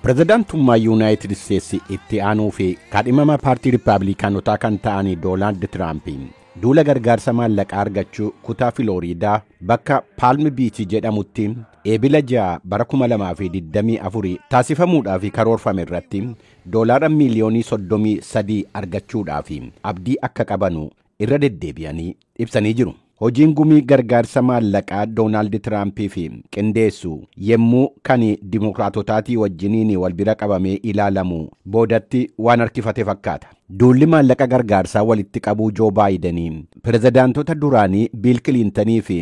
Pirezidaantummaa Yuunaayitid Isteetsi itti aanuu fi kaadhimama paartii Rippaabilikaanotaa kan ta'anii Doonaald Tiraamp duula gargaarsa maallaqaa argachuu kutaa Filooriidaa bakka Paalm Biich jedhamutti eebila 6 bara 2024 taasifamuudhaaf karoorfame irratti doolaara miiliyoonii 33 argachuudhaaf abdii akka qabanu irra deddeebi'anii ibsanii jiru. Hojiin gumii gargaarsa maallaqaa Doonaald Tiraampii fi qindeessu yemmuu kan Dimookiraatotaatii wajjiniin wal bira qabamee ilaalamu boodatti waan harkifate fakkaata. Duulli maallaqa gargaarsaa walitti qabuu Joo Baayidanii pirezidaantota duraanii Biil Kiliintanii fi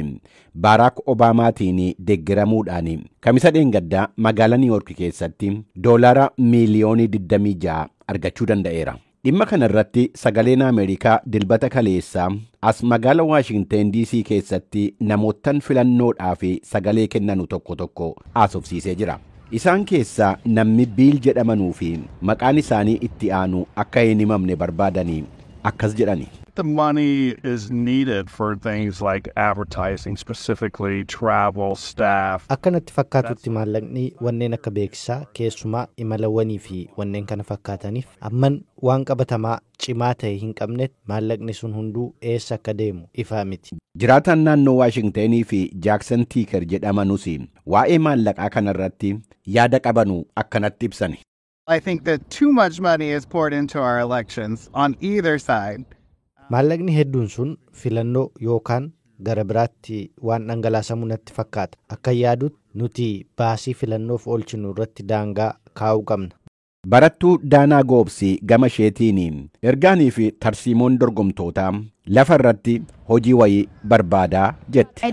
Baaraak Obaamaatiin deeggaramuudhaan kamisa dheengaddaa magaalaa Niiwuork keessatti doolaara miiliyoonii 26 argachuu danda'eera. Dhimma kana irratti sagaleen Ameerikaa dilbata kaleessaa as magaalaa Waashingteen DC keessatti namootan filannoodhaaf sagalee kennanu tokko haasofsiisee jira. Isaan keessaa namni Biil jedhamanuu fi maqaan isaanii itti aanu akka hin himamne barbaadanii akkas jedhani. The money is needed for things like advertising, specifically travel, staff. Akkanatti fakkaatutti maallaqni wanneen akka beeksisaa keessumaa imalawwanii fi wanneen kana fakkaataniif amman waan qabatamaa cimaa ta'e hin qabnetti maallaqni sun hunduu eessa akka deemu ifaa miti. Jiraataan naannoo Waashingteenii fi Jaaksan Tiiker jedhamanus waa'ee maallaqaa kanarratti yaada qabanu akkanatti ibsani. I think that too much money is poured into our elections on either side. Maallaqni hedduun sun filannoo yookaan gara biraatti waan dhangalaasamu natti fakkaata. Akka yaadutti nuti baasii filannoof oolchinu irratti daangaa kaa'uu qabna. Barattuu Daanaa Goobsii gama isheetiin ergaanii fi tarsiimoon dorgomtootaa lafa irratti hojii wayii barbaadaa jette.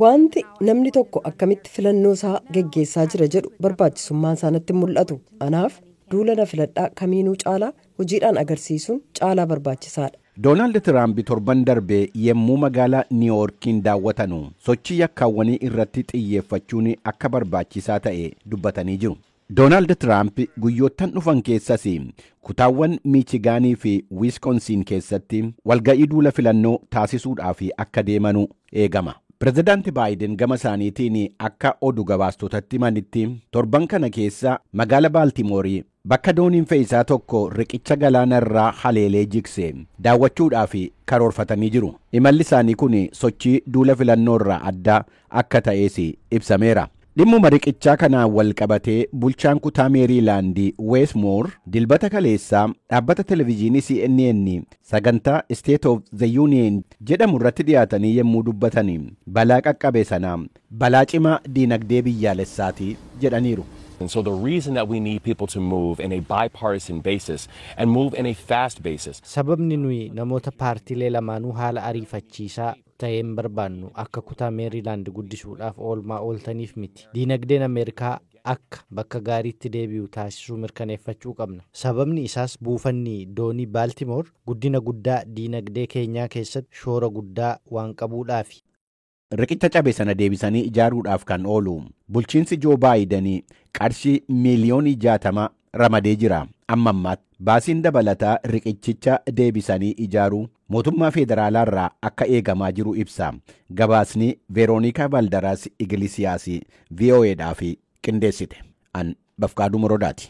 Wanti namni tokko akkamitti filannoo isaa geggeessaa jira jedhu barbaachisummaan isaa natti mul'atu. Anaaf duula na filadhaa kamiinuu caalaa hojiidhaan agarsiisuun caalaa barbaachisaadha. Doonaald Tiraamp torban darbee yemmuu magaalaa Niiwuorkiin daawwatanu sochii yakkaawwanii irratti xiyyeeffachuun akka barbaachisaa ta'e dubbatanii jiru. Doonaald Tiraamp guyyoottan dhufan keessas kutaawwan Miichigaanii fi Wiiskonsiin keessatti walga'ii duula filannoo taasisuudhaaf akka deemanu eegama. Pirezidaanti Baayiden gama isaaniitiin akka oduu gabaastotatti himanitti torban kana keessa magaala Baaltimoorii bakka dooniin fe'iisaa tokko riqicha galaana irraa haleelee jigse daawwachuudhaaf karoorfatanii jiru. Imalli isaanii kun sochii duula filannoo irraa adda akka ta'es ibsameera. Dhimmuma riqichaa kanaan wal qabatee bulchaan kutaa Meeriilaandii Wees Moor dilbata kaleessaa dhaabbata televiziyoonii CNN sagantaa State of the Union jedhamu irratti dhiyaatanii yemmuu dubbatanii balaa qaqqabe sana balaa cimaa diinagdee biyyaalessaati jedhaniiru. And so the reason that we need people to move in a bipartisan basis and move in a fast basis. Sababni nuyi namoota paartiilee lamaanuu haala ariifachiisaa ta'een barbaannu akka kutaa Meeriilaand guddisuudhaaf oolmaa ooltaniif miti. Diinagdeen Ameerikaa akka bakka gaariitti deebi'u taasisuu mirkaneeffachuu qabna. Sababni isaas buufanni doonii Baaltimoor guddina guddaa diinagdee keenyaa keessatti shoora guddaa waan qabuudhaafi. Riqicha cabe sana deebisanii ijaaruudhaaf kan oolu bulchiinsi Joo Baayidanii qarshii miiliyoonii 60 ramadee jira. Ammaatti baasiin dabalataa riqichicha deebisanii ijaaruu mootummaa federaalaa irraa akka eegamaa jiru ibsa. Gabaasni Veeroonikaa Valdaraas Igilisiyaas VOAdhaaf qindeessite. An Bafqaaduu Morodaati.